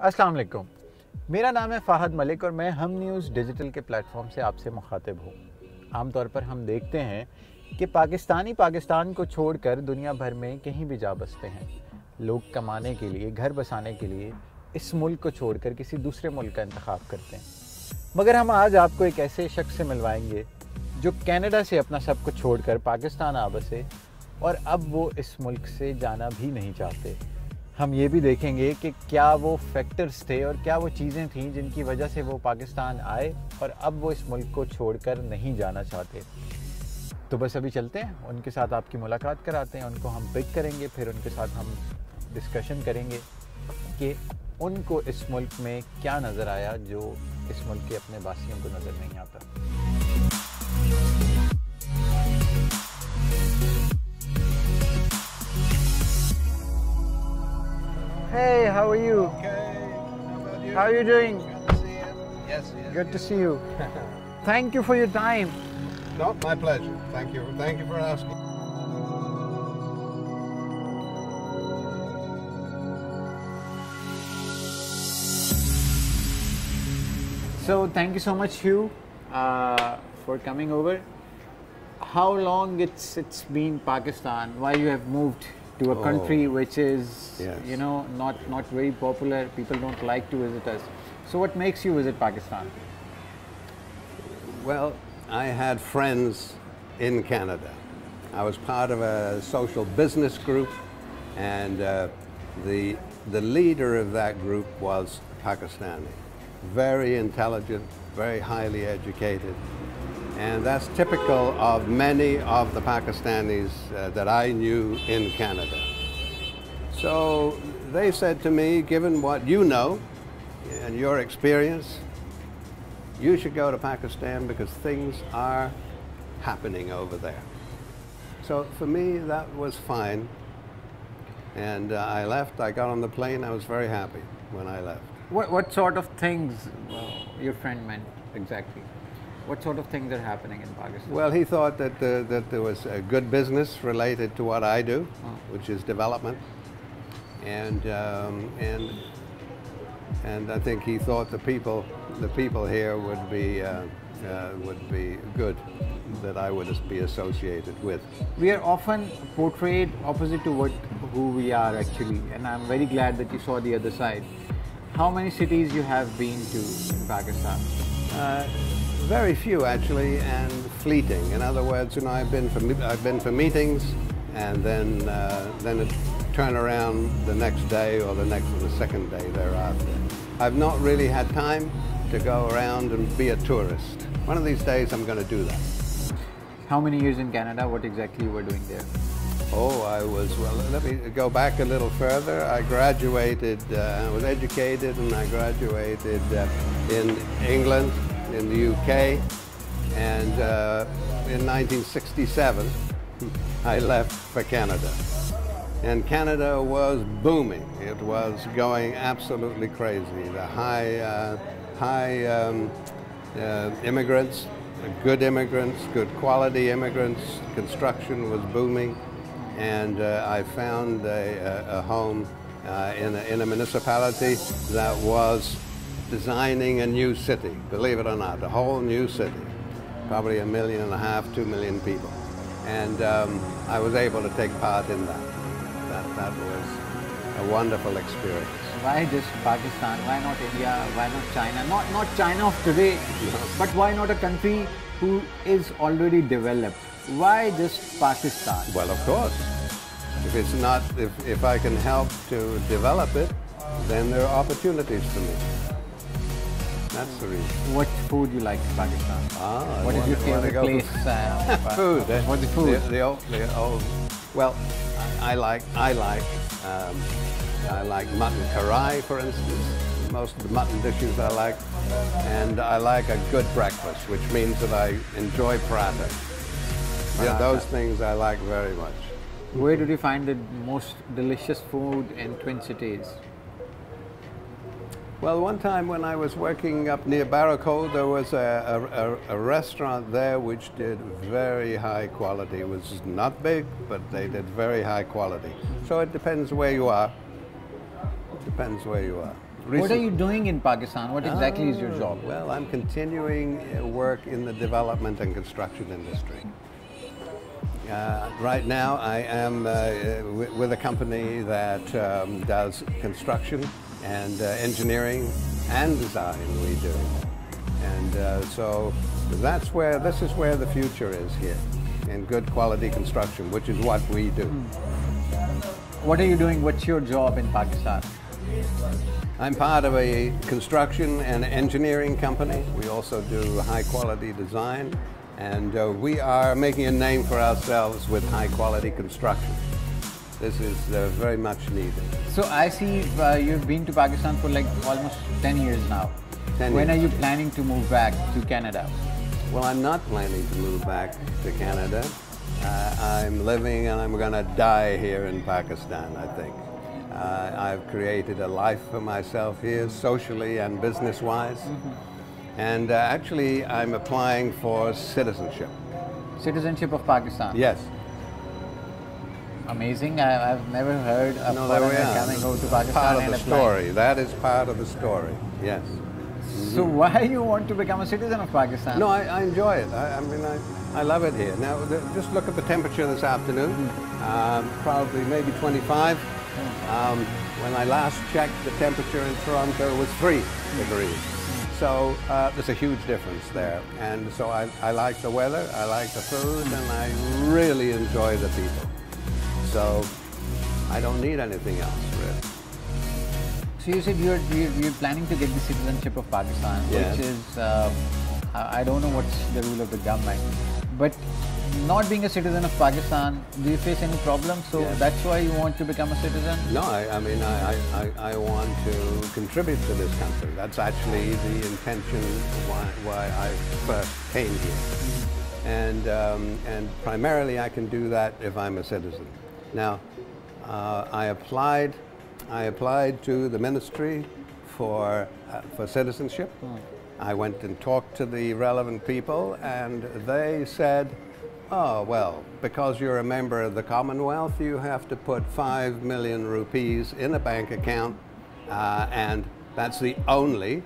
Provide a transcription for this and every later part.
अस्सलाम वालेकुम। मेरा नाम है फ़ाहद मलिक और मैं हम न्यूज़ डिजिटल के प्लेटफॉर्म से आपसे मुखातिब हूँ। आमतौर पर हम देखते हैं कि पाकिस्तानी पाकिस्तान को छोड़कर दुनिया भर में कहीं भी जा बसते हैं। लोग कमाने के लिए, घर बसाने के लिए इस मुल्क को छोड़कर किसी दूसरे मुल्क का इंतखाब करते हैं। मगर हम आज आपको एक ऐसे शख्स से मिलवाएंगे जो कनाडा से अपना सब कुछ छोड़कर पाकिस्तान आ बसे और अब वो इस मुल्क से जाना भी नहीं चाहते। हम ये भी देखेंगे कि क्या वो फैक्टर्स थे और क्या वो चीज़ें थीं जिनकी वजह से वो पाकिस्तान आए और अब वो इस मुल्क को छोड़कर नहीं जाना चाहते। तो बस अभी चलते हैं, उनके साथ आपकी मुलाकात कराते हैं, उनको हम पिक करेंगे, फिर उनके साथ हम डिस्कशन करेंगे कि उनको इस मुल्क में क्या नज़र आया जो इस मुल्क के अपने वासियों को नज़र नहीं आता। Hey, how are you? Okay. How about you? How are you doing? Good to see you. Yes, yes. Good to see you. Thank you for your time. No, my pleasure. Thank you. Thank you for asking. So thank you so much, Hugh, for coming over. How long it's been Pakistan? Why you have moved to a country which is, Yes. you know, not very popular. People don't like to visit us. So what makes you visit Pakistan? Well, I had friends in Canada. I was part of a social business group, and the leader of that group was Pakistani. Very intelligent, very highly educated. And that's typical of many of the Pakistanis that I knew in Canada. So they said to me, given what you know and your experience, you should go to Pakistan because things are happening over there. So for me, that was fine. And I left, I got on the plane, I was very happy when I left. What sort of things your friend meant exactly? What sort of things are happening in Pakistan? Well, he thought that there was a good business related to what I do, which is development, and I think he thought the people here would be good, that I would be associated with. We are often portrayed opposite to who we are actually, and I'm very glad that you saw the other side. How many cities you have been to in Pakistan? Very few actually, and fleeting. In other words, you know, I've been for meetings, and then turn around the next day or the second day thereafter. I've not really had time to go around and be a tourist. One of these days, I'm going to do that. How many years in Canada? What exactly you were doing there? Well, let me go back a little further. I graduated, I was educated, and I graduated in England, in the UK, and in 1967 I left for Canada. And Canada was booming. It was going absolutely crazy. The high immigrants, good immigrants, good quality immigrants, construction was booming, and I found a home in a municipality that was designing a new city, believe it or not, a whole new city, probably 1.5 million, 2 million people. And I was able to take part in that. That was a wonderful experience. Why just Pakistan? Why not India? Why not China? Not China of today, but why not a country who is already developed? Why just Pakistan? Well, of course. If it's not, if I can help to develop it, then there are opportunities for me. That's the reason. What food you like in Pakistan? What is your favorite place? Food. What's the food? The old. Well, I like mutton karai, for instance. Most of the mutton dishes I like, and I like a good breakfast, which means that I enjoy paratha. Yeah, those things I like very much. Where did you find the most delicious food in Twin Cities? Well, one time when I was working up near Barraco, there was a restaurant there which did very high quality. It was not big, but they did very high quality. So it depends where you are. It depends where you are. What are you doing in Pakistan? What exactly is your job? Well, I'm continuing work in the development and construction industry. Right now I am with a company that does construction and engineering and design we do. And so this is where the future is here, in good quality construction, which is what we do. What are you doing? What's your job in Pakistan? I'm part of a construction and engineering company. We also do high quality design, and we are making a name for ourselves with high quality construction. This is very much needed. So I see you've been to Pakistan for like almost 10 years now. 10 When years. are you planning to move back to Canada? Well, I'm not planning to move back to Canada. I'm living and I'm going to die here in Pakistan, I think. I've created a life for myself here, socially and business-wise. And actually, I'm applying for citizenship. Citizenship of Pakistan? Yes. Amazing. I've never heard of foreigner coming over to Pakistan Part of and the applying. story. That is part of the story. Yes. So why you want to become a citizen of Pakistan? No, I enjoy it. I love it here. Now, just look at the temperature this afternoon. Probably maybe 25. When I last checked, the temperature in Toronto was 3 degrees. So there's a huge difference there. And so I like the weather, I like the food, and I really enjoy the people. So I don't need anything else, really. So you said you're planning to get the citizenship of Pakistan, Yes. which is, I don't know what's the rule of the government, but not being a citizen of Pakistan, do you face any problems? So Yes. that's why you want to become a citizen? No, I want to contribute to this country. That's actually the intention why I first came here. And primarily I can do that if I'm a citizen. Now, I applied to the ministry for citizenship. I went and talked to the relevant people, and they said, oh, well, because you're a member of the Commonwealth, you have to put 5 million rupees in a bank account, and that's the only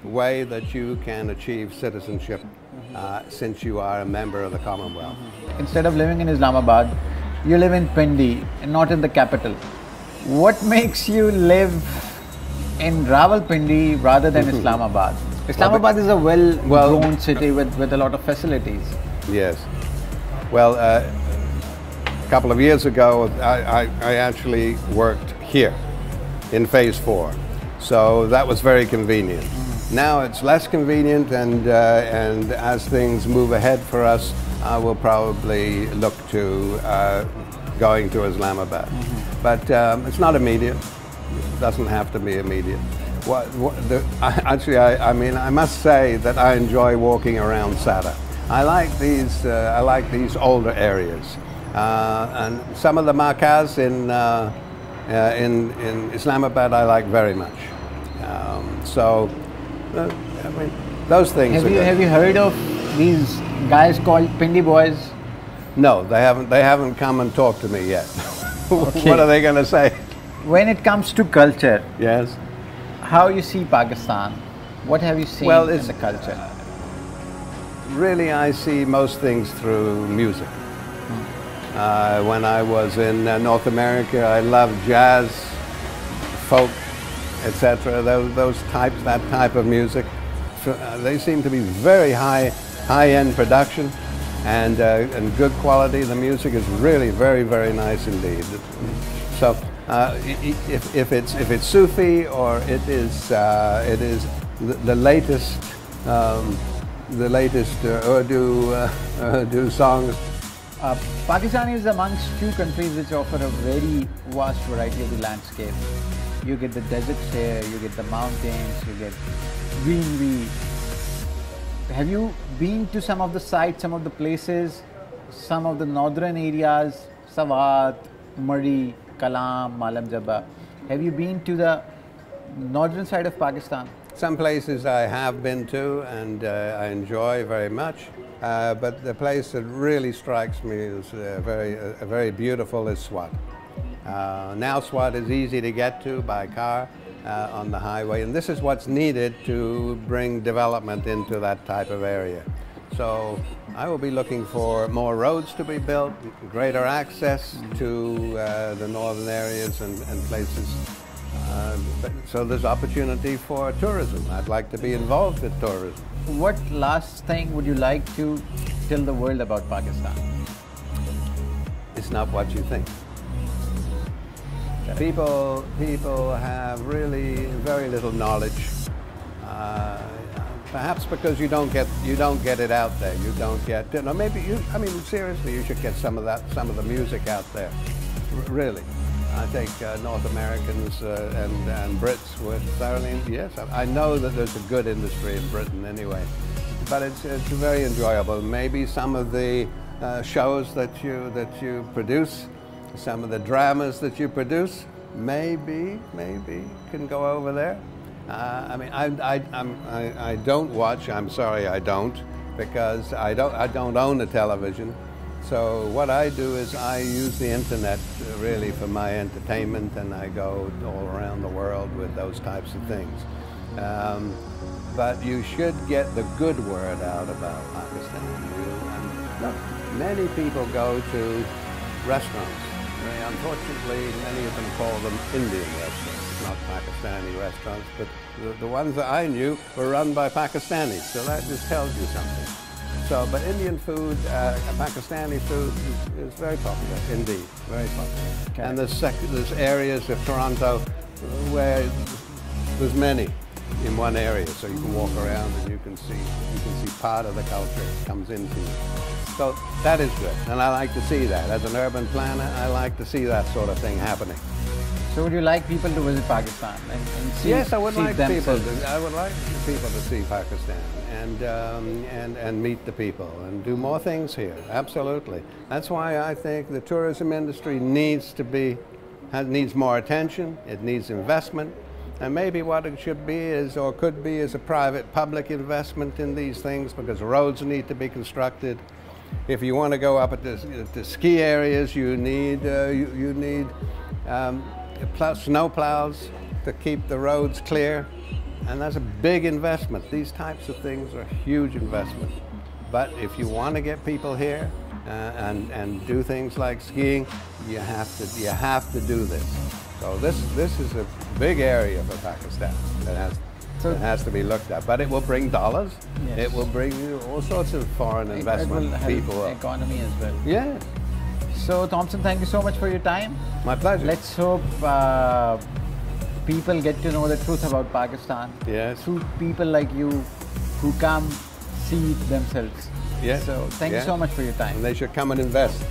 way that you can achieve citizenship since you are a member of the Commonwealth. Instead of living in Islamabad, you live in Pindi and not in the capital. What makes you live in Rawalpindi rather than Islamabad? Islamabad is a well-grown city with a lot of facilities. Yes. Well, a couple of years ago, I actually worked here in Phase 4. So that was very convenient. Now it's less convenient, and as things move ahead for us, I will probably look to going to Islamabad. But it's not immediate. It doesn't have to be immediate. Actually, I must say that I enjoy walking around Sada. I like these older areas, and some of the markaz in Islamabad I like very much. So, those things. Have you heard of these guys called Pindi boys? No, they haven't come and talked to me yet. Okay. What are they going to say? When it comes to culture, Yes. how you see Pakistan? What have you seen in the culture? Really, I see most things through music. When I was in North America, I loved jazz, folk, etc. That type of music. They seem to be very high-end production and good quality. The music is really very, very nice indeed. So if it's Sufi or it is the latest Urdu songs. Pakistan is amongst few countries which offer a very vast variety of the landscape. You get the deserts here, you get the mountains, you get greenery. Have you been to some of the sites, some of the places, some of the northern areas, Sawat, Murree, Kalam, Malam Jabba? Have you been to the northern side of Pakistan? Some places I have been to and I enjoy very much, but the place that really strikes me as very beautiful is Swat. Now Swat is easy to get to by car on the highway, and this is what's needed to bring development into that type of area. So I will be looking for more roads to be built, greater access to the northern areas and places. So there's opportunity for tourism. I'd like to be involved with tourism. What last thing would you like to tell the world about Pakistan? It's not what you think. People have really very little knowledge. Perhaps because you don't get it out there. You don't get, you know, maybe you. I mean, seriously, you should get some of the music out there. Really, I think North Americans and Brits would thoroughly. Yes, I know that there's a good industry in Britain anyway, but it's very enjoyable. Maybe some of the shows that you produce, some of the dramas that you produce, maybe can go over there. I mean, I don't watch. I'm sorry, I don't, because I don't own a television. So what I do is I use the internet really for my entertainment, and I go all around the world with those types of things. But you should get the good word out about Pakistan. Look, many people go to restaurants. Unfortunately, many of them call them Indian restaurants, not Pakistani restaurants, but the ones that I knew were run by Pakistanis, so that just tells you something. So, but Indian food, Pakistani food is very popular, indeed, very popular. Okay. And there's areas of Toronto where there's many in one area, so you can walk around and you can see part of the culture comes into you. So that is good, and I like to see that. As an urban planner, I like to see that sort of thing happening. So would you like people to visit Pakistan and see? Yes, I would like themselves? I would like people to see Pakistan and meet the people and do more things here. Absolutely. That's why I think the tourism industry needs more attention. It needs investment. And maybe what it should be is, or could be, is a private-public investment in these things, because roads need to be constructed. If you want to go up at the ski areas, you need snow plows to keep the roads clear, and that's a big investment. These types of things are a huge investment. But if you want to get people here and do things like skiing, you have to do this. So this is a big area for Pakistan that has to be looked at. But it will bring dollars. Yes. It will bring all sorts of foreign investment. It will help economy as well. Yes. So Thompson, thank you so much for your time. My pleasure. Let's hope people get to know the truth about Pakistan. Yes. Through people like you who come see it themselves. Yes. So thank you so much for your time. And they should come and invest.